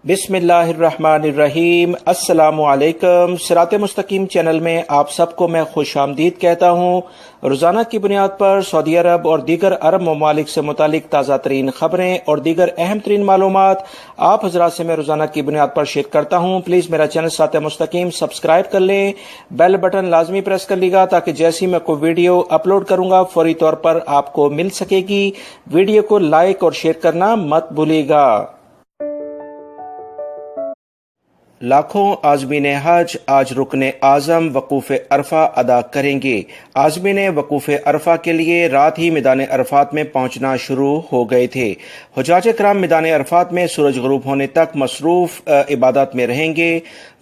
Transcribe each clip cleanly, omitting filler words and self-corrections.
बिस्मिल्लाहिर्रहमानिर्रहीम। अस्सलामु अलैकुम। सिरात मुस्तकीम चैनल में आप सबको मैं खुश आमदीद कहता हूँ। रोज़ाना की बुनियाद पर सऊदी अरब और दीगर अरब ममालिक से मुतालिक ताज़ा तरीन खबरें और दीगर अहम तरीन मालूमात आप हजरात से मैं रोज़ाना की बुनियाद पर शेयर करता हूँ। प्लीज़ मेरा चैनल सिरात मुस्तकीम सब्सक्राइब कर लें, बेल बटन लाजमी प्रेस कर लीजिएगा ताकि जैसी मैं कोई वीडियो अपलोड करूंगा फौरी तौर पर आपको मिल सकेगी। वीडियो को लाइक और शेयर करना मत भूलिएगा। लाखों आज़मीन हज आज रुकने आज़म वकूफ़ अरफा अदा करेंगे। आज़मीन वकूफ़ अरफा के लिए रात ही मैदान अरफात में पहुंचना शुरू हो गए थे। हुज्जाज कराम मैदान अरफात में सूरज गुरूब होने तक मसरूफ़ इबादत में रहेंगे।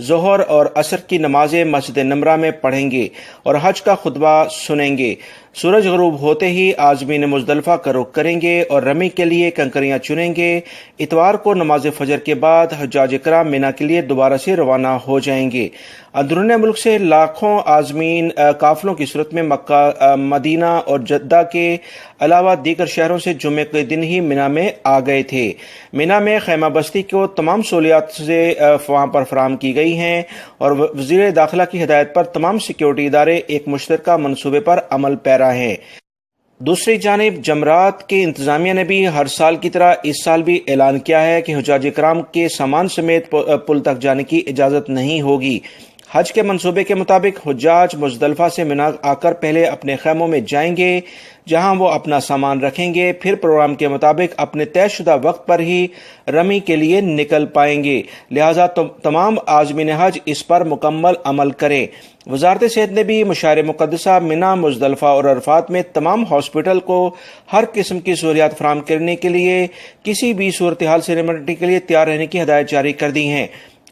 ज़ोहर और असर की नमाजें मस्जिद नमरा में पढ़ेंगे और हज का खुतबा सुनेंगे। सूरज गुरूब होते ही आज़मीन मुज़दलिफ़ा का रुख करेंगे और रमी के लिए कंकरियां चुनेंगे। इतवार को नमाज फजर के बाद हुज्जाज कराम मिना के लिए दोबारा से रवाना हो जाएंगे। अंदरूनी मुल्क से लाखों आज़मीन काफिलों की सूरत में मक्का, मदीना और जद्दा के अलावा दीगर शहरों से जुम्मे के दिन ही मिना में आ गए थे। मिना में खैमा बस्ती को तमाम सहूलियात से वहां पर फराहम की गई हैं और वज़ीर दाखिला की हिदायत पर तमाम सिक्योरिटी इदारे एक मुश्तरका मनसूबे पर अमल पैरा हैं। दूसरी जानिब जमरात के इंतजामिया ने भी हर साल की तरह इस साल भी ऐलान किया है कि हुज्जाज कराम के सामान समेत पुल तक जाने की इजाज़त नहीं होगी। हज के मंसूबे के मुताबिक हुज्जाज मुज़दलिफ़ा से मिना आकर पहले अपने खैमों में जाएंगे, जहां वो अपना सामान रखेंगे। फिर प्रोग्राम के मुताबिक अपने तयशुदा वक्त पर ही रमी के लिए निकल पाएंगे। लिहाजा तमाम आज़मीन हज इस पर मुकम्मल अमल करें। वजारत सेहत ने भी मशार मुक़द्दसा मिना, मुज़दलिफ़ा और अरफात में तमाम हॉस्पिटल को हर किस्म की सहूलियात फराहम करने के लिए किसी भी सूरत हाल से निपटने के लिए तैयार रहने की हिदायत जारी कर दी हैं।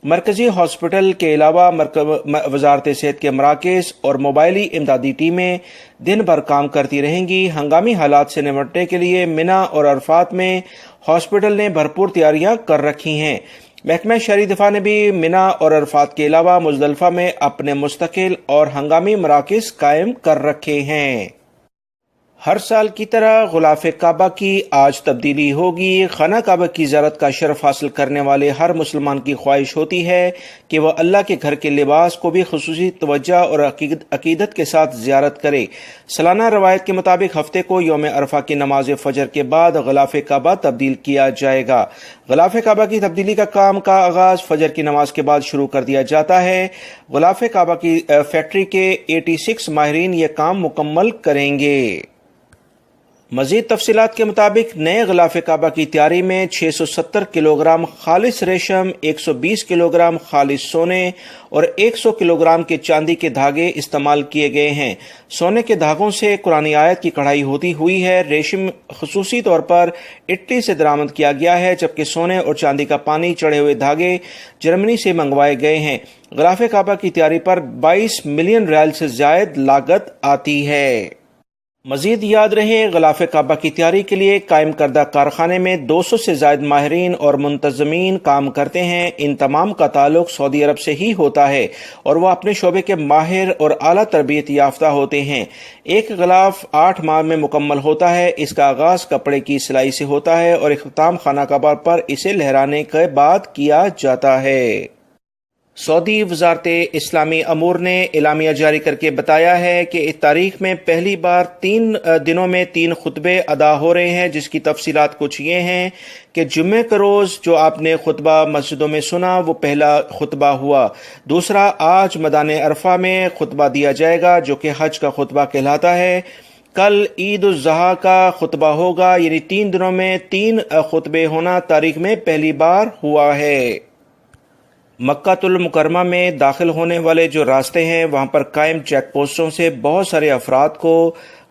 मरकजी हॉस्पिटल के अलावा वजारत सेहत के मराकज़ और मोबाइली इमदादी टीमें दिन भर काम करती रहेंगी। हंगामी हालात से निपटने के लिए मिना और अरफात में हॉस्पिटल ने भरपूर तैयारियां कर रखी हैं। महकमा शहरी दिफा ने भी मिना और अरफात के अलावा मुज़दलिफ़ा में अपने मुस्तकिल और हंगामी मराकज़ कायम कर रखे हैं। हर साल की तरह गुलाफ़े काबा की आज तब्दीली होगी। खाना काबा की ज़ियारत का शरफ हासिल करने वाले हर मुसलमान की ख्वाहिश होती है कि वह अल्लाह के घर के लिबास को भी खुसूसी तवज्जो और अकीदत के साथ ज़ियारत करे। सालाना रवायत के मुताबिक हफ्ते को यौम अरफा की नमाज फजर के बाद गुलाफ़े काबा तब्दील किया जाएगा। गुलाफ़े काबा की तब्दीली का काम का आगाज़ फजर की नमाज के बाद शुरू कर दिया जाता है। गुलाफ़े काबा की फैक्ट्री के 86 माहिरीन ये काम मुकम्मल करेंगे। मजीद तफसीलात के मुताबिक नए गुलाफ़े काबा की तैयारी में 670 किलोग्राम खालिस रेशम, 120 किलोग्राम खालिस सोने और 100 किलोग्राम के चांदी के धागे इस्तेमाल किए गए हैं। सोने के धागों से कुरानी आयत की कढ़ाई होती हुई है। रेशम खसूसी तौर पर इटली से दरामद किया गया है, जबकि सोने और चांदी का पानी चढ़े हुए धागे जर्मनी से मंगवाए गए हैं। गुलाफ़े काबा की तैयारी पर 22 मिलियन रियाल से ज्यादा लागत आती है। मजीद याद रहे, गुलाफ़े काबा की तैयारी के लिए कायम करदा कारखाने में 200 से ज्यादा माहिरीन और मुंतज़मीन काम करते हैं। इन तमाम का ताल्लुक सऊदी अरब से ही होता है और वह अपने शोबे के माहिर और आला तरबियत याफ्ता होते हैं। एक गिलाफ 8 माह में मुकम्मल होता है। इसका आगाज कपड़े की सिलाई से होता है और इख्तिताम खाना काबा पर इसे लहराने के बाद किया जाता है। सऊदी वजारत इस्लामी अमूर ने एलामिया जारी करके बताया है कि इस तारीख में पहली बार 3 दिनों में 3 खुतबे अदा हो रहे हैं, जिसकी तफसीलात कुछ ये हैं कि जुम्मे के रोज़ जो आपने खुतबा मस्जिदों में सुना वो पहला खुतबा हुआ। दूसरा आज मैदान अरफा में खुतबा दिया जाएगा जो कि हज का खुतबा कहलाता है। कल ईद उल ज़ुहा का खुतबा होगा। यानी 3 दिनों में 3 खुतबे होना तारीख में पहली बार हुआ है। मक्कातुल मुकरमा में दाखिल होने वाले जो रास्ते हैं वहां पर कायम चेक पोस्टों से बहुत सारे अफराद को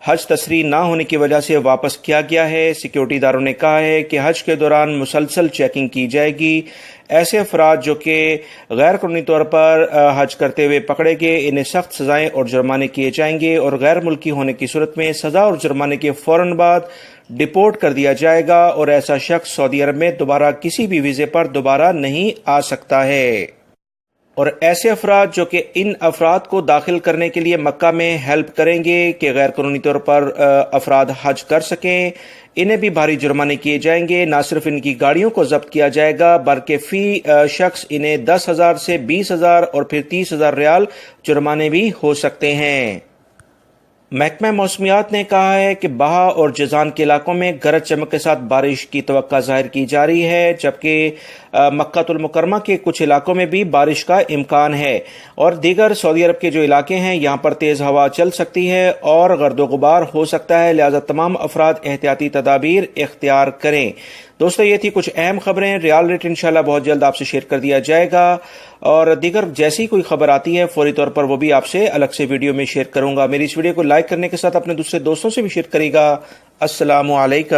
हज तस्री ना होने की वजह से वापस किया गया है। सिक्योरिटी इदारों ने कहा है कि हज के दौरान मुसलसल चेकिंग की जाएगी। ऐसे अफराद जो कि गैर कानूनी तौर पर हज करते हुए पकड़े गए, इन्हें सख्त सजाएं और जुर्माने किए जाएंगे और गैर मुल्की होने की सूरत में सजा और जुर्माने के फौरन बाद डिपोर्ट कर दिया जाएगा और ऐसा शख्स सऊदी अरब में दोबारा किसी भी वीज़े पर दोबारा नहीं आ सकता है। اور ایسے افراد جو کہ ان افراد کو داخل کرنے کے لیے مکہ میں ہیلپ کریں گے کہ غیر قانونی طور پر افراد حج کر سکیں، انہیں بھی بھاری جرمانے کیے جائیں گے۔ نہ صرف ان کی گاڑیوں کو ضبط کیا جائے گا بلکہ فی شخص انہیں 10,000 سے 20,000 اور پھر 30,000 ریال جرمانے بھی ہو سکتے ہیں۔ محکمہ موسمیات نے کہا ہے کہ بہا اور جازان کے علاقوں میں گرج چمک کے ساتھ بارش کی توقع ظاہر کی جا رہی ہے، جبکہ مکہ المکرمہ کے کچھ علاقوں میں بھی بارش کا امکان ہے، اور دیگر سعودی عرب کے جو علاقے ہیں یہاں پر تیز ہوا چل سکتی ہے اور گرد و غبار ہو سکتا ہے، لہذا تمام افراد احتیاطی تدابیر اختیار کریں۔ دوستو یہ تھی کچھ اہم خبریں، ریال ریٹ انشاءاللہ بہت جلد آپ سے شیئر کر دیا جائے گا، اور دیگر جیسی کوئی خبر آتی ہے فوری طور پر وہ بھی آپ سے الگ سے ویڈیو میں شیئر کروں گا۔ میری اس ویڈیو کو لائک کرنے کے ساتھ اپنے دوسرے دوستوں سے بھی شیئر کرے گا۔ السلام علیکم۔